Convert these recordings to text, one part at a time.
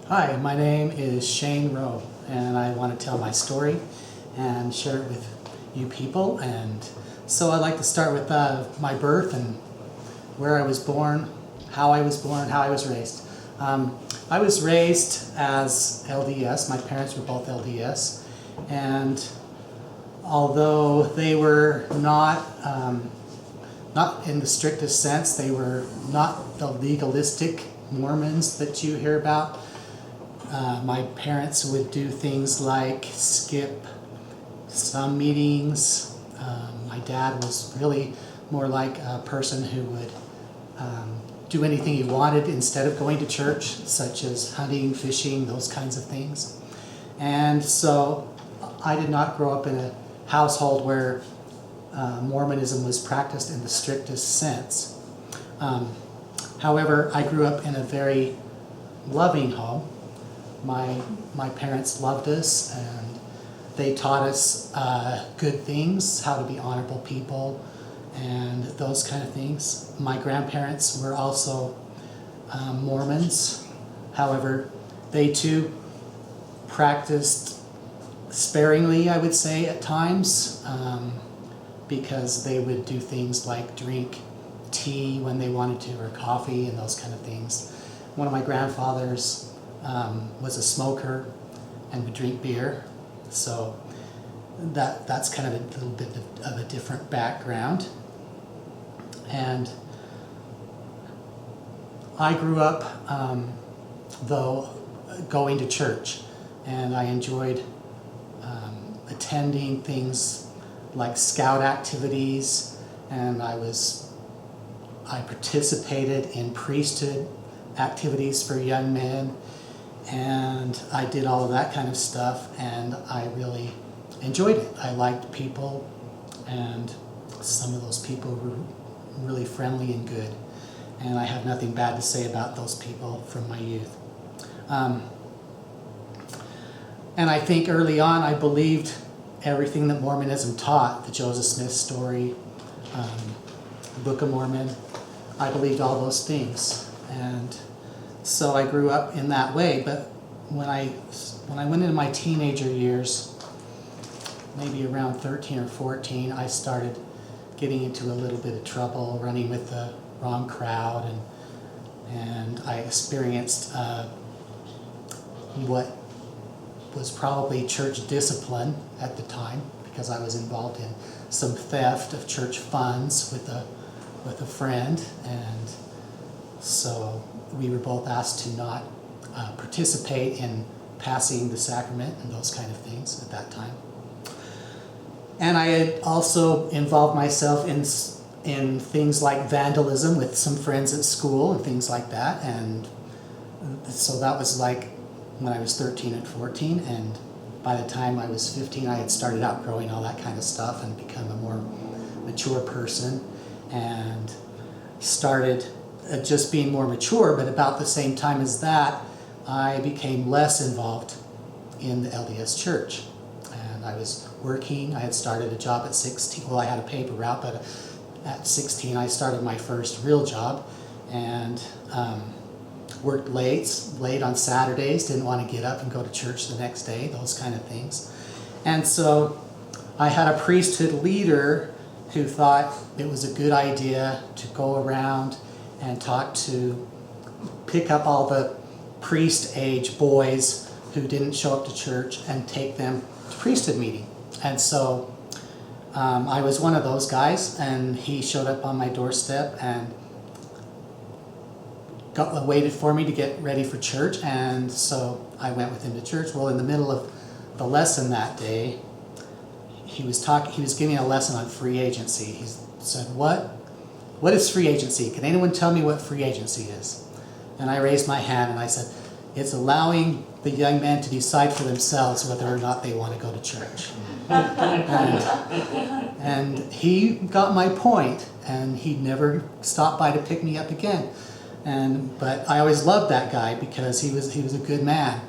Hi, my name is Shane Rowe, and I want to tell my story and share it with you people. And so I'd like to start with my birth and where I was born, how I was raised. I was raised as LDS. My parents were both LDS, and although they were not in the strictest sense, they were not the legalistic Mormons that you hear about. My parents would do things like skip some meetings. My dad was really more like a person who would do anything he wanted instead of going to church, such as hunting, fishing, those kinds of things. And so I did not grow up in a household where Mormonism was practiced in the strictest sense. However, I grew up in a very loving home. My parents loved us, and they taught us good things, how to be honorable people, and those kind of things. My grandparents were also Mormons. However, they too practiced sparingly, I would say, at times, because they would do things like drink tea when they wanted to, or coffee and those kind of things. One of my grandfathers was a smoker and would drink beer, so that's kind of a little bit of a different background. And I grew up though going to church, and I enjoyed attending things like scout activities, and I participated in priesthood activities for young men, and I did all of that kind of stuff, and I really enjoyed it. I liked people, and some of those people were really friendly and good, and I have nothing bad to say about those people from my youth. And I think early on I believed everything that Mormonism taught, the Joseph Smith story, the Book of Mormon. I believed all those things, and so I grew up in that way. But when I went into my teenager years, maybe around 13 or 14, I started getting into a little bit of trouble, running with the wrong crowd, and I experienced what was probably church discipline at the time, because I was involved in some theft of church funds with a friend, and so we were both asked to not participate in passing the sacrament and those kind of things at that time. And I had also involved myself in things like vandalism with some friends at school and things like that, and so that was like when I was 13 and 14, and by the time I was 15 I had started outgrowing all that kind of stuff and become a more mature person, and started just being more mature. But about the same time as that, I became less involved in the LDS church, and I was working. I had started a job at 16. Well, I had a paper route, but at 16 I started my first real job, and worked late on Saturdays, didn't want to get up and go to church the next day, those kind of things. And so I had a priesthood leader who thought it was a good idea to go around and pick up all the priest age boys who didn't show up to church and take them to priesthood meeting. And so I was one of those guys, and he showed up on my doorstep and waited for me to get ready for church, and so I went with him to church. Well, in the middle of the lesson that day, he was giving a lesson on free agency. He said, what is free agency? Can anyone tell me what free agency is? And I raised my hand and I said, it's allowing the young men to decide for themselves whether or not they want to go to church. and he got my point, and he never stopped by to pick me up again. But I always loved that guy because he was a good man,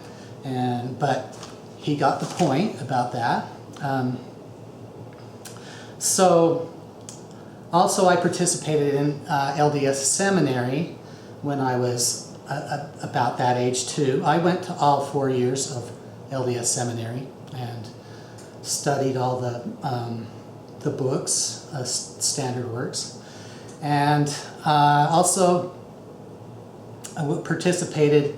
but he got the point about that. So also I participated in LDS seminary when I was about that age too. I went to all 4 years of LDS seminary and studied all the books, standard works, and also participated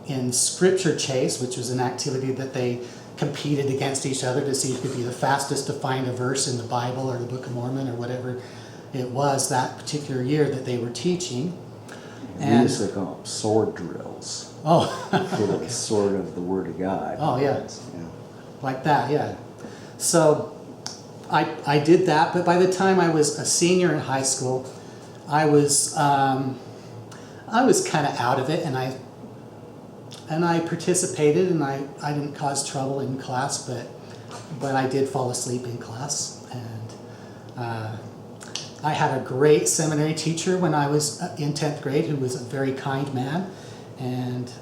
in scripture chase, which was an activity that they competed against each other to see who could be the fastest to find a verse in the Bible or the Book of Mormon or whatever it was that particular year that they were teaching. We used to call them sword drills. Oh. For the sword of the Word of God. Oh, yeah. Yeah. Like that, yeah. So I did that, but by the time I was a senior in high school, I was kind of out of it, and I participated, and I didn't cause trouble in class, but I did fall asleep in class, and I had a great seminary teacher when I was in 10th grade who was a very kind man, and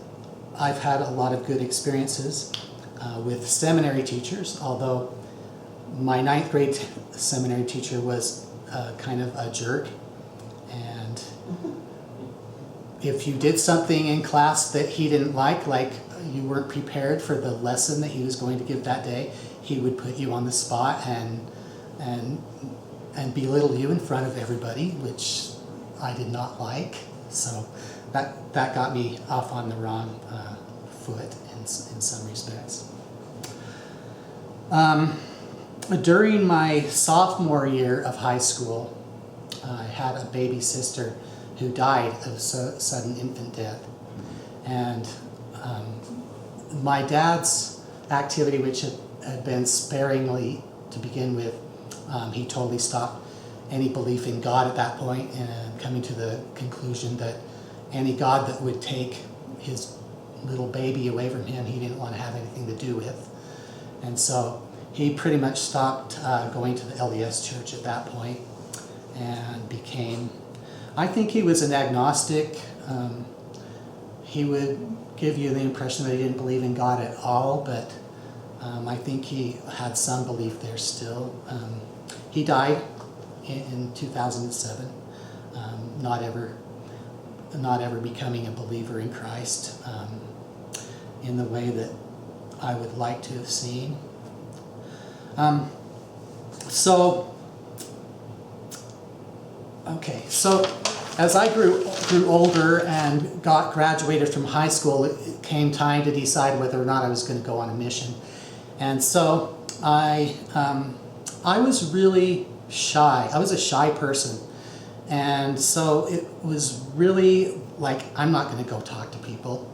I've had a lot of good experiences with seminary teachers, although my 9th grade seminary teacher was kind of a jerk, and if you did something in class that he didn't like you weren't prepared for the lesson that he was going to give that day, he would put you on the spot and belittle you in front of everybody, which I did not like. So that got me off on the wrong foot in some respects. During my sophomore year of high school, I had a baby sister who died of sudden infant death. And my dad's activity, which had been sparingly to begin with, he totally stopped any belief in God at that point, and coming to the conclusion that any God that would take his little baby away from him, he didn't want to have anything to do with. And so he pretty much stopped going to the LDS church at that point and became, I think he was an agnostic. He would give you the impression that he didn't believe in God at all, but I think he had some belief there still. He died in 2007, not ever becoming a believer in Christ in the way that I would like to have seen. So as I grew older and graduated from high school, it came time to decide whether or not I was going to go on a mission. And so I was really shy. I was a shy person. And so it was really like, I'm not going to go talk to people.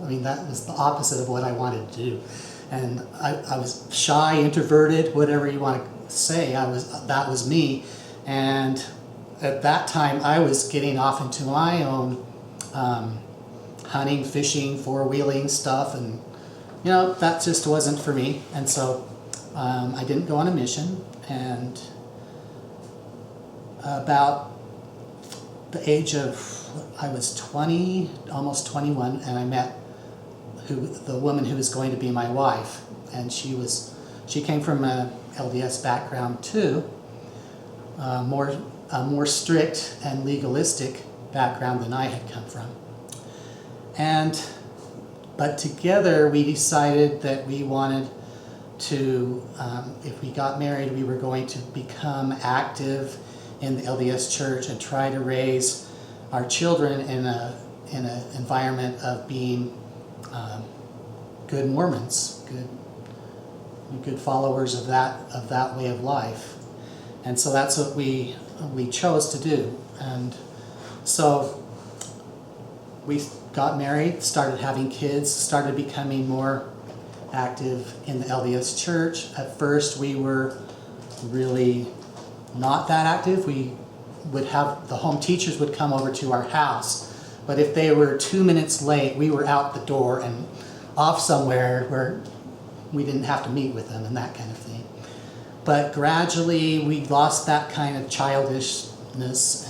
I mean, that was the opposite of what I wanted to do. And I was shy, introverted, whatever you want to say. That was me. And at that time, I was getting off into my own hunting, fishing, four-wheeling stuff, and that just wasn't for me. And so I didn't go on a mission. And about the age of, I was 20, almost 21, and I met the woman who was going to be my wife. And she came from a LDS background too, a more strict and legalistic background than I had come from. But together we decided that we wanted to, if we got married, we were going to become active in the LDS church and try to raise our children in an environment of being good Mormons, good followers of that way of life. And so that's what we chose to do. And so we got married, started having kids, started becoming more active in the LDS church. At first we were really not that active. We would have, the home teachers would come over to our house, but if they were 2 minutes late, we were out the door and off somewhere where we didn't have to meet with them and that kind of thing. But gradually we lost that kind of childishness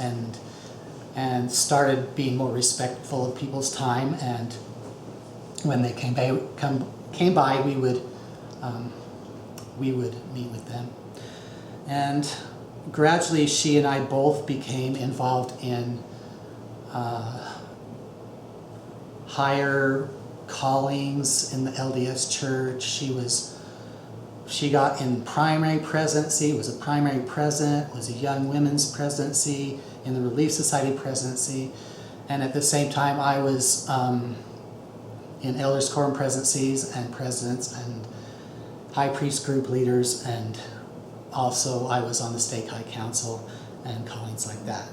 and started being more respectful of people's time, and when they came by, we would meet with them. And gradually she and I both became involved in higher callings in the LDS church. She got in primary presidency, was a primary president, was a young women's presidency, in the Relief Society presidency, and at the same time I was in elders quorum presidencies and presidents and high priest group leaders, and also I was on the stake high council and callings like that.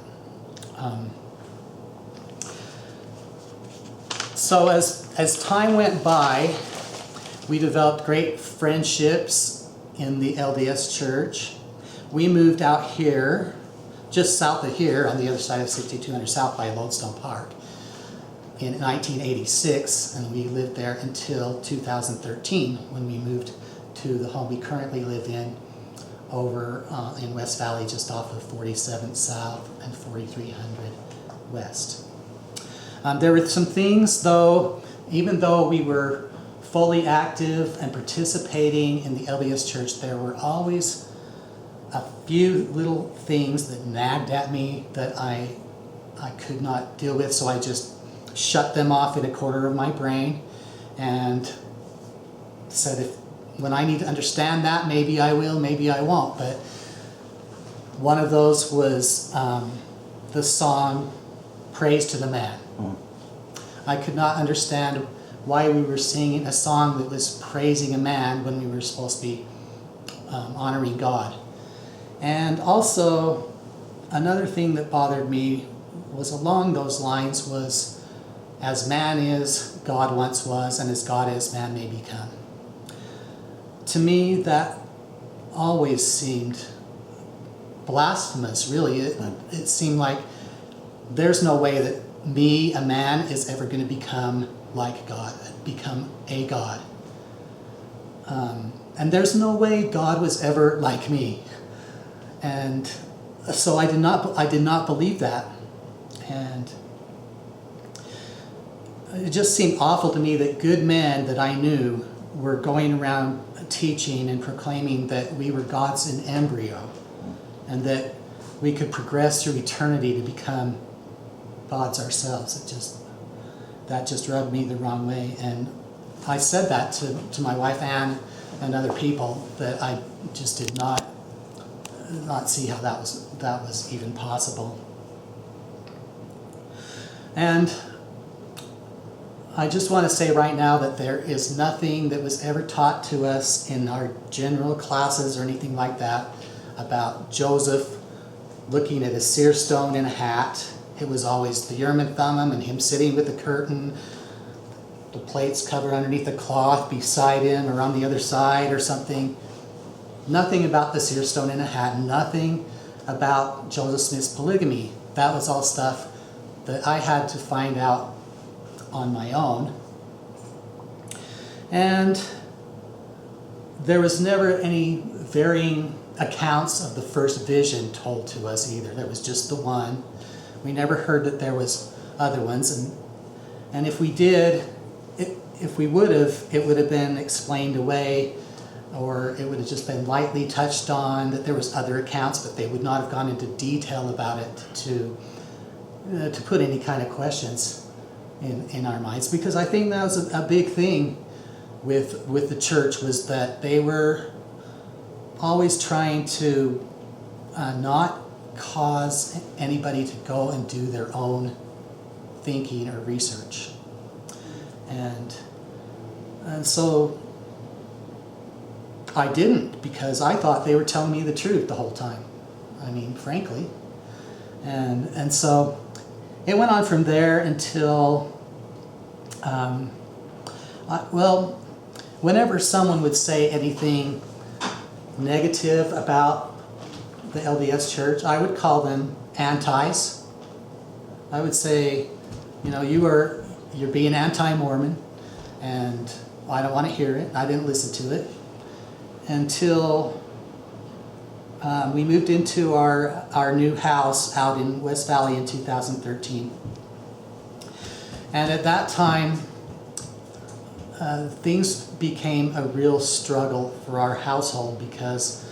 So as time went by, we developed great friendships in the LDS church. We moved out here, just south of here, on the other side of 6200 South by Lodestone Park, in 1986, and we lived there until 2013 when we moved to the home we currently live in over in West Valley, just off of 47th South and 4300 West. There were some things, though, even though we were fully active and participating in the LDS church, there were always a few little things that nagged at me that I could not deal with, so I just shut them off in a corner of my brain and said, when I need to understand that, maybe I will, maybe I won't. But one of those was the song Praise to the Man. I could not understand why we were singing a song that was praising a man when we were supposed to be honoring God. And also, another thing that bothered me was along those lines was, as man is, God once was, and as God is, man may become. To me, that always seemed blasphemous, really. It seemed like there's no way that me, a man, is ever going to become like God, become a God. And there's no way God was ever like me. And so I did not believe that. And it just seemed awful to me that good men that I knew were going around teaching and proclaiming that we were gods in embryo and that we could progress through eternity to become gods ourselves. That just rubbed me the wrong way. And I said that to my wife Anne and other people, that I just did not see how that was even possible. And I just want to say right now that there is nothing that was ever taught to us in our general classes or anything like that about Joseph looking at a seer stone in a hat. It was always the Urim and Thummim and him sitting with the curtain, the plates covered underneath the cloth beside him or on the other side or something. Nothing about the seer stone in a hat, nothing about Joseph Smith's polygamy. That was all stuff that I had to find out on my own. And there was never any varying accounts of the first vision told to us either. There was just the one. We never heard that there was other ones, and if we did, if we would have, it would have been explained away, or it would have just been lightly touched on that there was other accounts, but they would not have gone into detail about it to put any kind of questions in our minds. Because I think that was a big thing with the church, was that they were always trying to not cause anybody to go and do their own thinking or research. And so I didn't, because I thought they were telling me the truth the whole time. I mean, frankly. And so it went on from there until, whenever someone would say anything negative about the LDS church, I would call them antis. I would say, you're being anti-Mormon, and I don't want to hear it. I didn't listen to it until we moved into our new house out in West Valley in 2013. And at that time, things became a real struggle for our household, because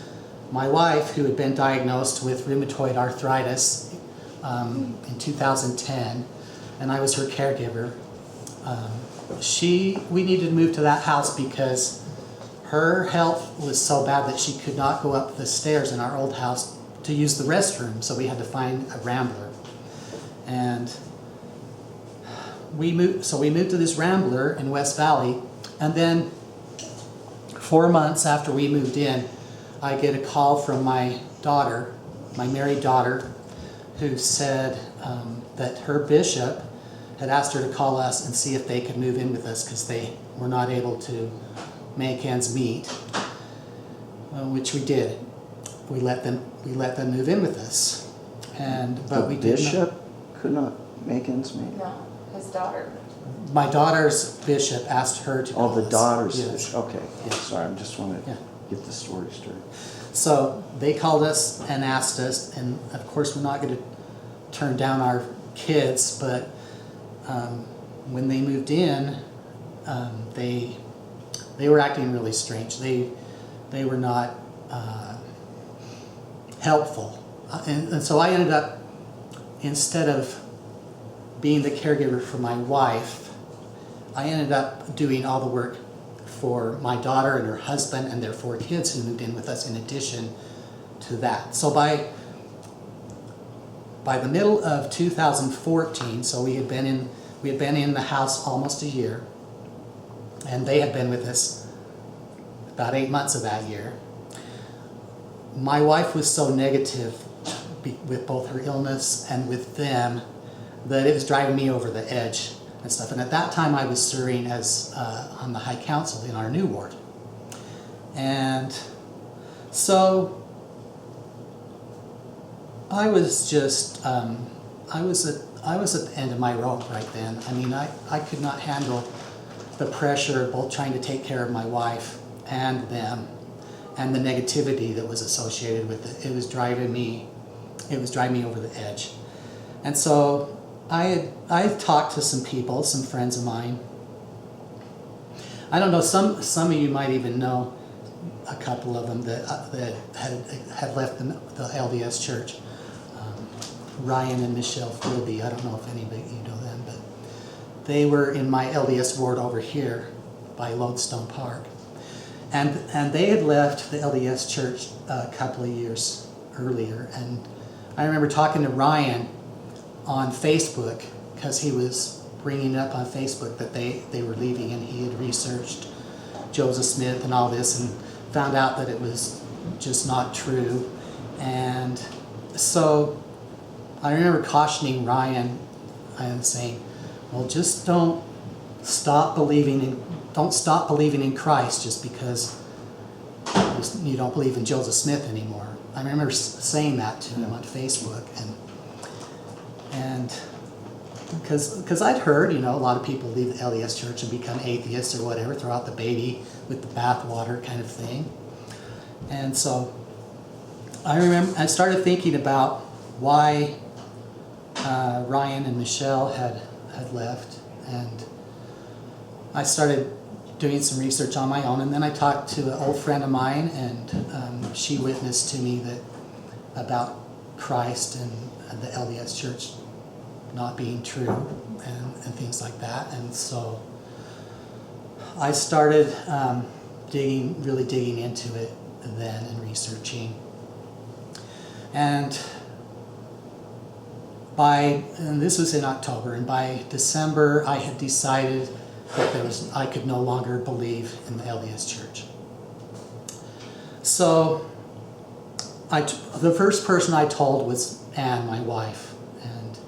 my wife, who had been diagnosed with rheumatoid arthritis in 2010, and I was her caregiver, we needed to move to that house because her health was so bad that she could not go up the stairs in our old house to use the restroom, so we had to find a Rambler. And we moved to this Rambler in West Valley, and then 4 months after we moved in, I get a call from my daughter, my married daughter, who said that her bishop had asked her to call us and see if they could move in with us because they were not able to make ends meet, which we did. We let them move in with us, but we did not. Bishop could not make ends meet. No, his daughter. My daughter's bishop asked her to call Oh, the us. daughter's Yes. bishop. Okay. Yeah. Sorry, I just want to Yeah. get the story straight. So they called us and asked us, and of course we're not going to turn down our kids, but when they moved in, they were acting really strange. They were not helpful, and so I ended up, instead of being the caregiver for my wife, I ended up doing all the work for my daughter and her husband and their 4 kids who moved in with us in addition to that. So by the middle of 2014, so we had been in the house almost a year, and they had been with us about 8 months of that year. My wife was so negative with both her illness and with them that it was driving me over the edge and stuff. And at that time I was serving as on the High Council in our new ward. And so I was just, I was at the end of my rope right then. I mean, I could not handle the pressure of both trying to take care of my wife and them, and the negativity that was associated with it. It was driving me over the edge. And so I had talked to some people, some friends of mine. I don't know, some of you might even know a couple of them that had left the LDS church. Ryan and Michelle Philby, I don't know if anybody you know them, but they were in my LDS ward over here by Lodestone Park. And they had left the LDS church a couple of years earlier. And I remember talking to Ryan on Facebook, because he was bringing it up on Facebook that they were leaving, and he had researched Joseph Smith and all this and found out that it was just not true. And so I remember cautioning Ryan and saying, well, just don't stop believing in Christ just because you don't believe in Joseph Smith anymore. I remember saying that to him on Facebook, and because I'd heard, a lot of people leave the LDS church and become atheists or whatever, throw out the baby with the bathwater kind of thing. And so I remember I started thinking about why Ryan and Michelle had left, and I started doing some research on my own, and then I talked to an old friend of mine, and she witnessed to me about Christ and the LDS church not being true and things like that. And so I started really digging into it then and researching. And this was in October, and by December I had decided that I could no longer believe in the LDS church. So the first person I told was Anne, my wife, and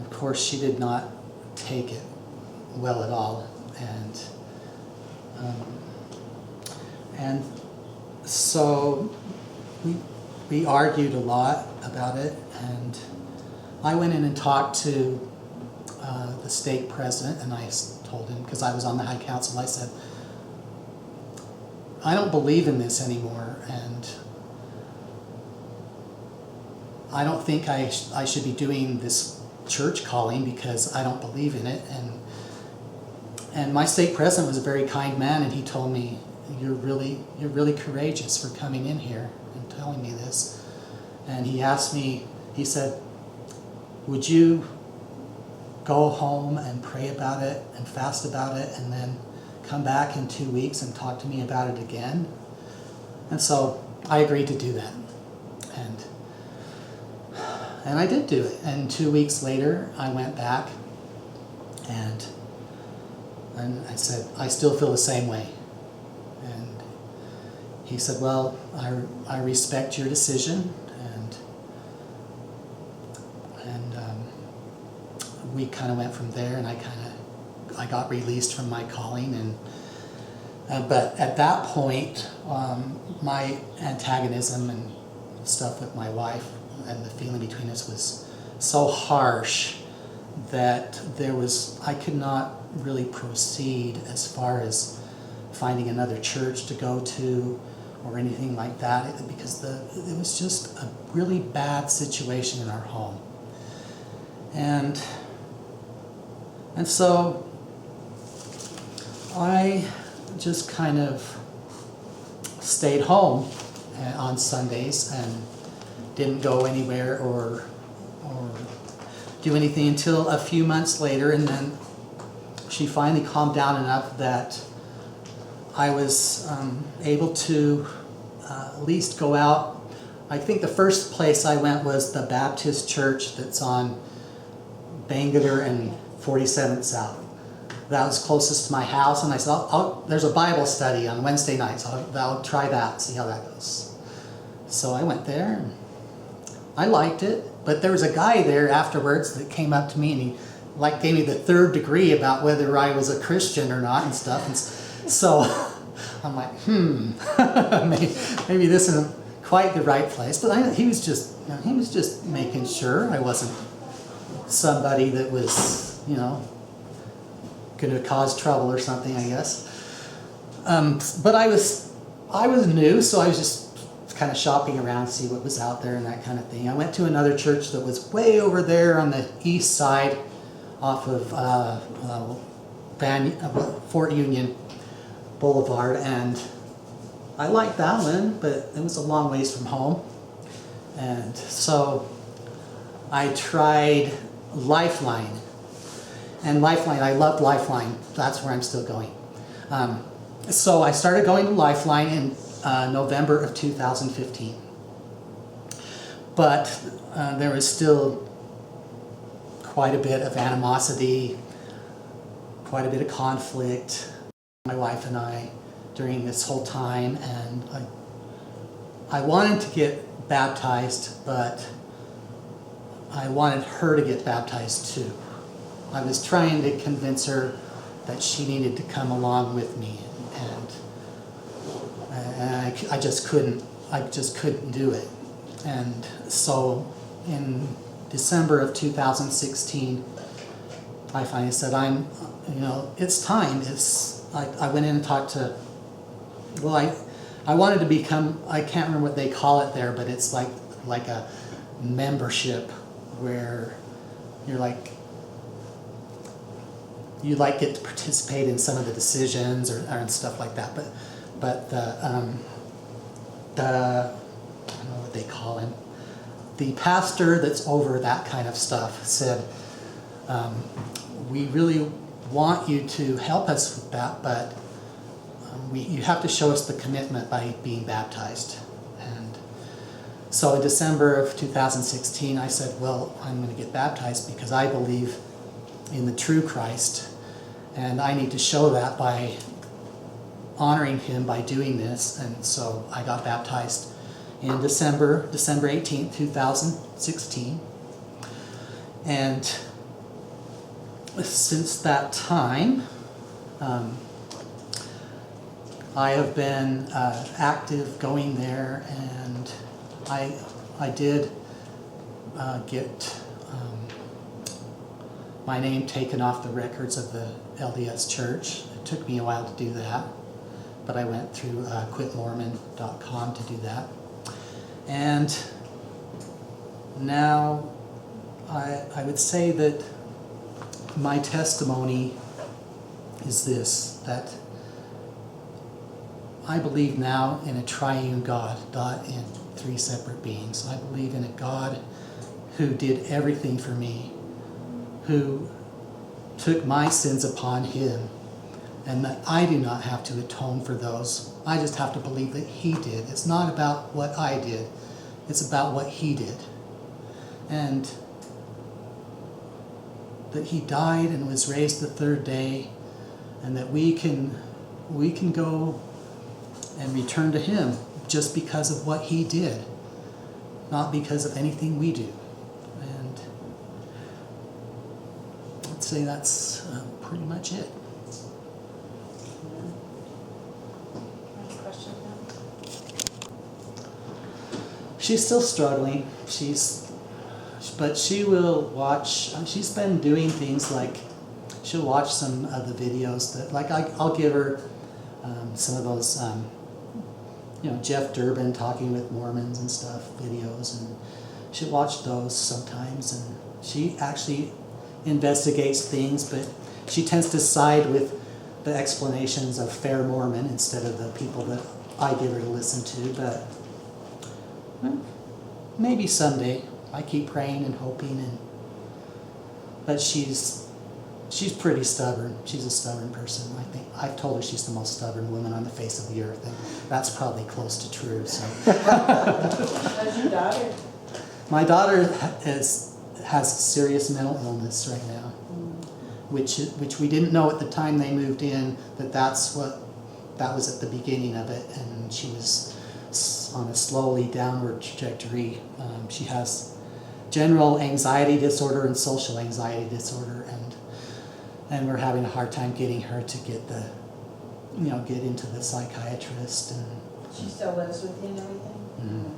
of course she did not take it well at all, and so we argued a lot about it, and I went in and talked to the stake president, and I told him, because I was on the High Council, I said, I don't believe in this anymore, and I don't think I should be doing this church calling because I don't believe in it. And my stake president was a very kind man, and he told me, you're really courageous for coming in here and telling me this. And he asked me, he said, would you go home and pray about it and fast about it and then come back in 2 weeks and talk to me about it again. And so I agreed to do that. And I did do it. And 2 weeks later, I went back and I said, I still feel the same way. And he said, well, I respect your decision. And we kind of went from there, and I got released from my calling. But at that point, my antagonism and stuff with my wife and the feeling between us was so harsh that I could not really proceed as far as finding another church to go to or anything like that, because it was just a really bad situation in our home. And so I just kind of stayed home on Sundays and didn't go anywhere or do anything until a few months later, and then she finally calmed down enough that I was able to at least go out. I think the first place I went was the Baptist church that's on Bangalore and 47th South. That was closest to my house, and I said, there's a Bible study on Wednesday nights. I'll try that, see how that goes. So I went there, and I liked it, but there was a guy there afterwards that came up to me, and he gave me the third degree about whether I was a Christian or not and stuff. And so I'm like, maybe this isn't quite the right place. But he was just making sure I wasn't somebody that was, going to cause trouble or something, I guess. But I was new, so I was just kind of shopping around to see what was out there and that kind of thing. I went to another church that was way over there on the east side off of Fort Union Boulevard, and I liked that one, but it was a long ways from home. And so I tried Lifeline. And Lifeline, I loved Lifeline. That's where I'm still going. So I started going to Lifeline in November of 2015. But there was still quite a bit of animosity, quite a bit of conflict, my wife and I, during this whole time. And I wanted to get baptized, but I wanted her to get baptized too. I was trying to convince her that she needed to come along with me, and I just couldn't do it. And so in December of 2016, I finally said, it's time. I went in and talked to, I wanted to become, I can't remember what they call it there, but it's like a membership where you get to participate in some of the decisions or and stuff like that. But the I don't know what they call him. The pastor that's over that kind of stuff said, we really want you to help us with that, but you have to show us the commitment by being baptized. And so in December of 2016, I said, well, I'm going to get baptized because I believe in the true Christ, and I need to show that by honoring him by doing this. And so I got baptized in December 18th, 2016. And since that time, I have been active going there, and I did get my name taken off the records of the LDS Church. It took me a while to do that, but I went through quitmormon.com to do that. And now I would say that my testimony is this, that I believe now in a triune God, not in three separate beings. I believe in a God who did everything for me, who took my sins upon him, and that I do not have to atone for those. I just have to believe that he did. It's not about what I did. It's about what he did. And that he died and was raised the third day, and that we can go and return to him just because of what he did, not because of anything we do. And I'd say that's pretty much it. Any questions now? She's still struggling. But she will watch. She's been doing things like she'll watch some of the videos that, like, I'll give her some of those, Jeff Durbin talking with Mormons and stuff videos, and she'll watch those sometimes. And she actually investigates things, but she tends to side with the explanations of fair Mormon instead of the people that I give her to listen to. But maybe someday. I keep praying and hoping, but she's pretty stubborn. She's a stubborn person. I think I've told her she's the most stubborn woman on the face of the earth, and that's probably close to true. So, How's your daughter? my daughter has serious mental illness right now, which we didn't know at the time they moved in that that was at the beginning of it, and she was on a slowly downward trajectory. She has general anxiety disorder and social anxiety disorder, and we're having a hard time getting her to get into the psychiatrist. And She still lives with you and everything?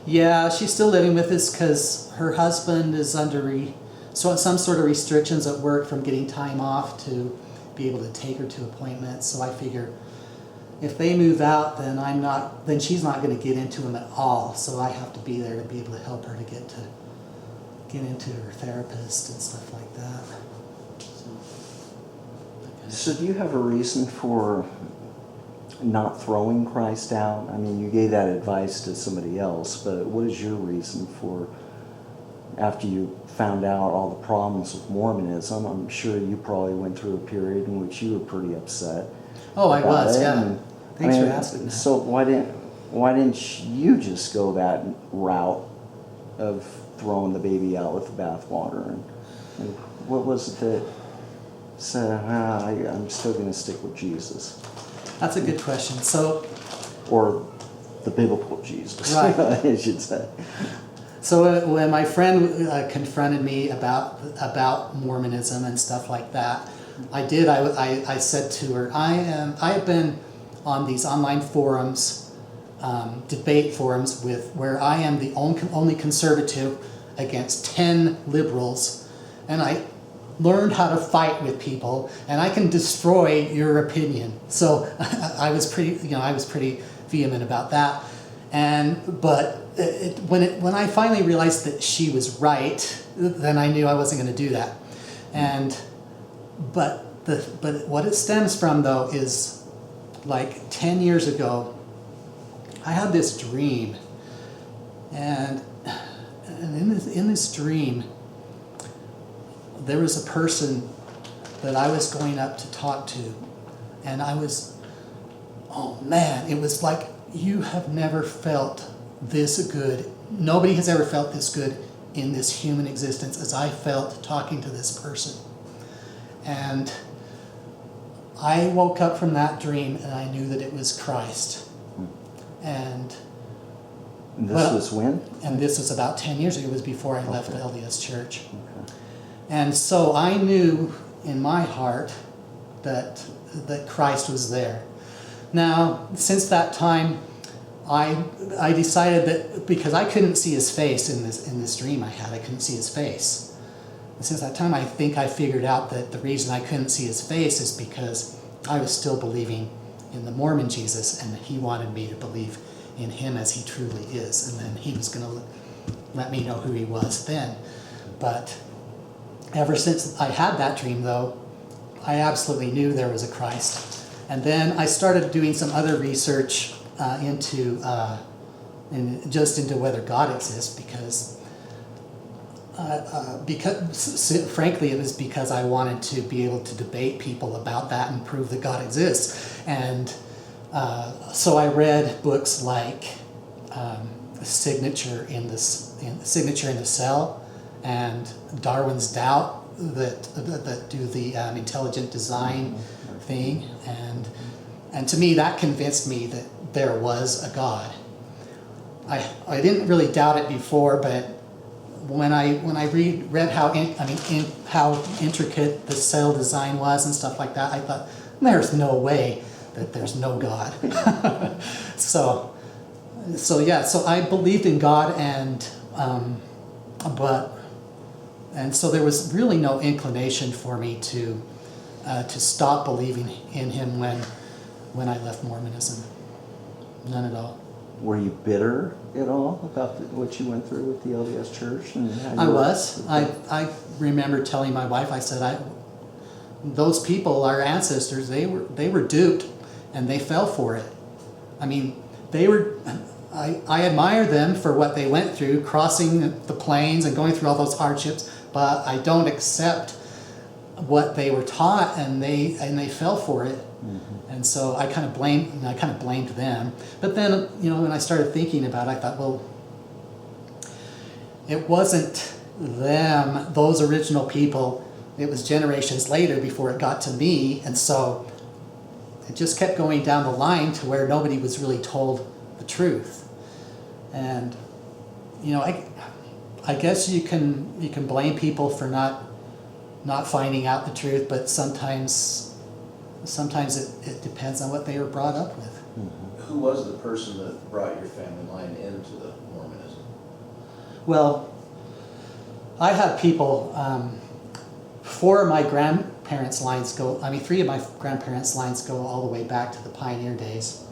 yeah, she's still living with us because her husband is under some sort of restrictions at work from getting time off to be able to take her to appointments. So I figure if they move out, then she's not going to get into them at all. So I have to be there to be able to help her to get into her therapist and stuff like that. So do you have a reason for not throwing Christ out? I mean, you gave that advice to somebody else, but what is your reason for, after you found out all the problems with Mormonism? I'm sure you probably went through a period in which you were pretty upset. Oh, I was, it. yeah. And, Thanks for asking that. So why didn't you just go that route of throwing the baby out with the bathwater? And what was it that said, I'm still going to stick with Jesus? That's a good question. So, or the biblical Jesus, right. I should say. So when my friend confronted me about Mormonism and stuff like that, I said to her, I have been on these online forums, debate forums where I am the only conservative against 10 liberals, and I learned how to fight with people, and I can destroy your opinion. So I was pretty vehement about that, but when I finally realized that she was right, then I knew I wasn't going to do that, but what it stems from though is, like 10 years ago, I had this dream, and in this dream, there was a person that I was going up to talk to, and oh man, it was like, you have never felt this good. Nobody has ever felt this good in this human existence as I felt talking to this person. And I woke up from that dream and I knew that it was Christ. And this was when? And this was about 10 years ago. It was before I left the LDS Church. Okay. And so I knew in my heart that Christ was there. Now, since that time, I decided that, because I couldn't see his face in this dream I had, I couldn't see his face. And since that time, I think I figured out that the reason I couldn't see his face is because I was still believing in the Mormon Jesus, and he wanted me to believe in him as he truly is, and then he was going to let me know who he was then. But ever since I had that dream, though, I absolutely knew there was a Christ. And then I started doing some other research into whether God exists, because because frankly, it was because I wanted to be able to debate people about that and prove that God exists. And so I read books like Signature in the Cell and Darwin's Doubt that do the intelligent design thing, and to me that convinced me that there was a God. I didn't really doubt it before, but when I read how how intricate the cell design was and stuff like that, I thought there's no way that there's no God. So I believed in God, and so there was really no inclination for me to stop believing in Him when I left Mormonism. None at all. Were you bitter at all about what you went through with the LDS Church? And how I you was. I remember telling my wife, I said, those people, our ancestors, they were duped, and they fell for it. I mean, I admire them for what they went through, crossing the plains and going through all those hardships, but I don't accept what they were taught, and they fell for it. Mm-hmm. And so I kind of blamed them. But then, when I started thinking about it, I thought, well, it wasn't them, those original people. It was generations later before it got to me, and so it just kept going down the line to where nobody was really told the truth. And I guess you can blame people for not finding out the truth, but sometimes it depends on what they were brought up with. Mm-hmm. Who was the person that brought your family line into the Mormonism? Well, I have people. 4 of my grandparents' lines three of my grandparents' lines go all the way back to the pioneer days,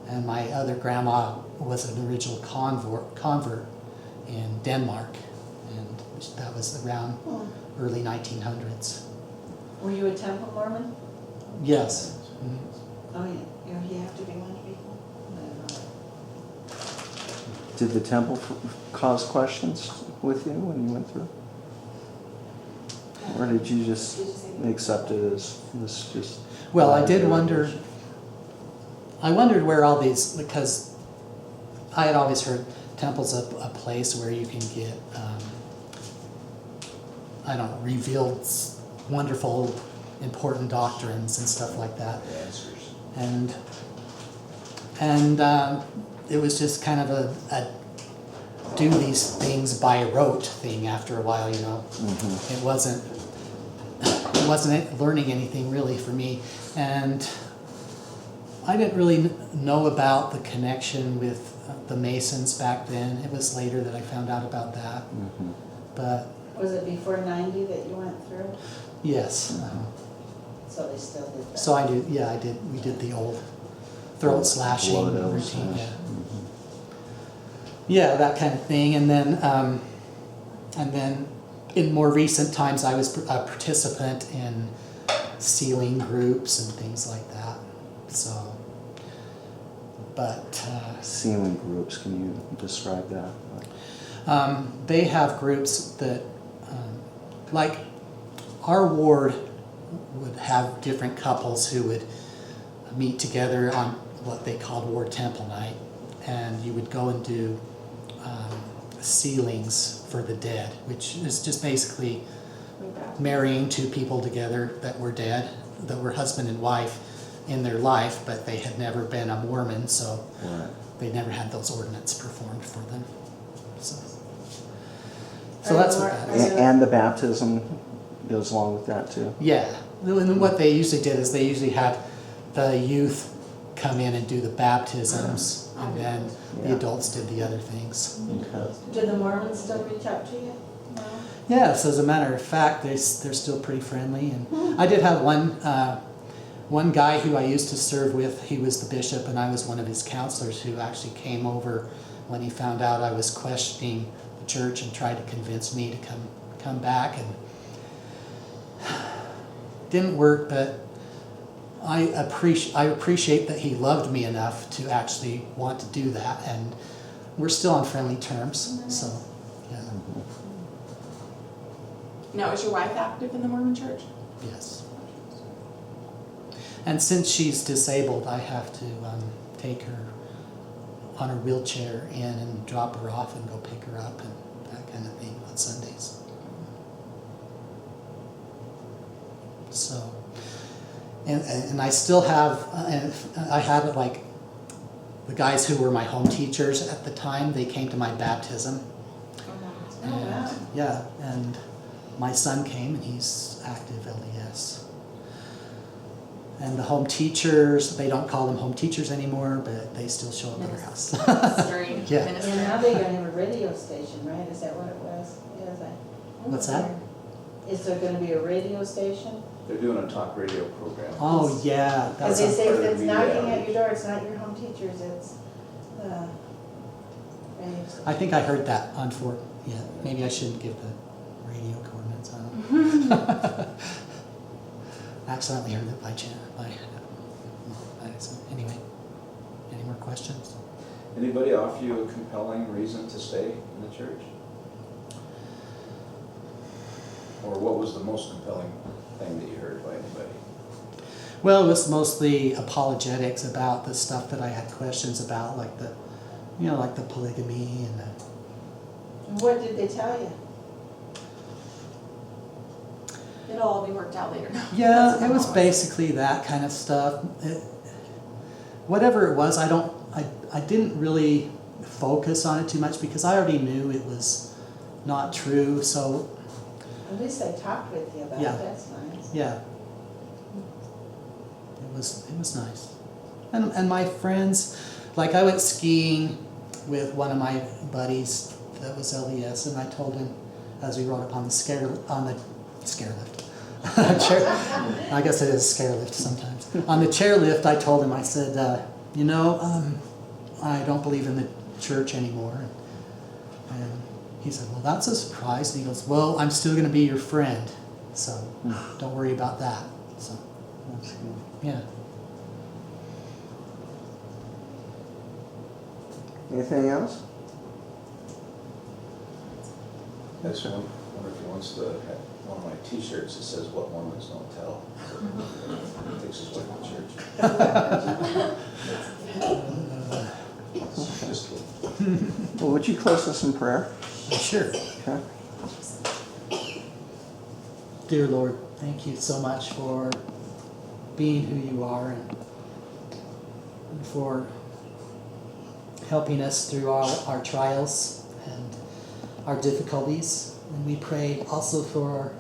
and my other grandma was an original convert in Denmark, and that was around early 1900s. Were you a Temple Mormon? Yes. Mhm. Oh, yeah. You have to be one people. Did the temple cause questions with you when you went through? Or did you just accept it as this just... Well, I did wonder. I wondered where all these, because I had always heard temple's a place where you can get, revealed wonderful, important doctrines and stuff like that. The answers. And it was just kind of a do these things by rote thing after a while, Mm-hmm. It wasn't learning anything really for me. And I didn't really know about the connection with the Masons back then. It was later that I found out about that. Mm-hmm. But Was it before 90 that you went through? yes. So they still did that? So I did. We did the old throat slashing Blood oath routine. slash. Yeah. Mm-hmm. Yeah, that kind of thing. And then in more recent times, I was a participant in sealing groups and things like that. So, but Sealing groups, can you describe that? they have groups that, like our ward would have different couples who would meet together on what they called Ward Temple Night, and you would go and do sealings for the dead, which is just basically marrying 2 people together that were dead, that were husband and wife in their life, but they had never been a Mormon, so Right. they never had those ordinances performed for them. So that's what that is. And the baptism goes along with that too? Yeah, and what they usually did is they usually had the youth come in and do the baptisms, and then the Yeah. adults did the other things. Okay. Do the Mormons still reach out to you? No? Yes, as a matter of fact, they're still pretty friendly. And I did have one guy who I used to serve with. He was the bishop, and I was one of his counselors, who actually came over when he found out I was questioning the church and tried to convince me to come back. And didn't work, but I appreciate that he loved me enough to actually want to do that, and we're still on friendly terms. So, yeah. Now, is your wife active in the Mormon church? Yes. And since she's disabled, I have to take her on her wheelchair in and drop her off and go pick her up and that kind of thing on Sundays. So, and I still have, and I have it like the guys who were my home teachers at the time, they came to my baptism. Oh, wow. And, yeah, and my son came and he's active LDS. And the home teachers, they don't call them home teachers anymore, but they still show up at our house. Ministering, Yeah. ministering. And now they're gonna have a radio station, right? Is that what it was? Yes, What's that? Is there gonna be a radio station? They're doing a talk radio program. Oh, yeah. Because That's they a, say if part of it's the knocking media. at your door, it's not your home teachers, it's the radio station. I think I heard that on Fort. Yeah, maybe I shouldn't give the radio coordinates. I don't know. I accidentally heard it by chance. Anyway, any more questions? Anybody offer you a compelling reason to stay in the church? Or what was the most compelling thing that you heard by anybody? Well, it was mostly apologetics about the stuff that I had questions about, like the, like the polygamy and the. And what did they tell you? It'll all be worked out later. Yeah, it was basically that kind of stuff. Whatever it was, I didn't really focus on it too much because I already knew it was not true. So At least they talked with you about Yeah. it, that's nice. yeah, it was nice. And my friends, like I went skiing with one of my buddies that was LDS, and I told him as we rode up on the stair lift. I guess it is stairlift sometimes. On the chairlift, I told him, I said, I don't believe in the church anymore. And he said, well, that's a surprise. And he goes, well, I'm still going to be your friend, so don't worry about that. So, That's good. yeah. Anything else? I just wonder if he wants to have one of my T-shirts that says "What Mormons Don't Tell." So, takes his wife to church. Just kidding. Well, would you close us in prayer? Sure. Okay. Dear Lord, thank you so much for being who you are and for helping us through our trials and our difficulties. And we pray also for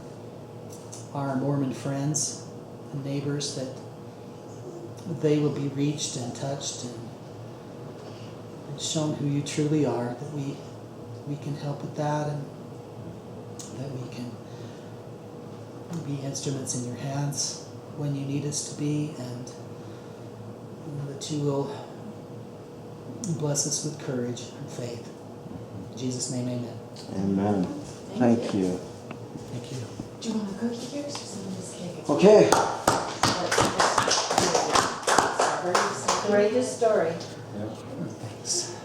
our Mormon friends and neighbors that they will be reached and touched and shown who you truly are, that we can help with that and that we can be instruments in your hands when you need us to be, and that you will bless us with courage and faith. In Jesus' name, amen. Amen. Thank you. Thank you. Do you want a cookie here or some of this cake? Okay. Greatest story. Yeah. Thanks.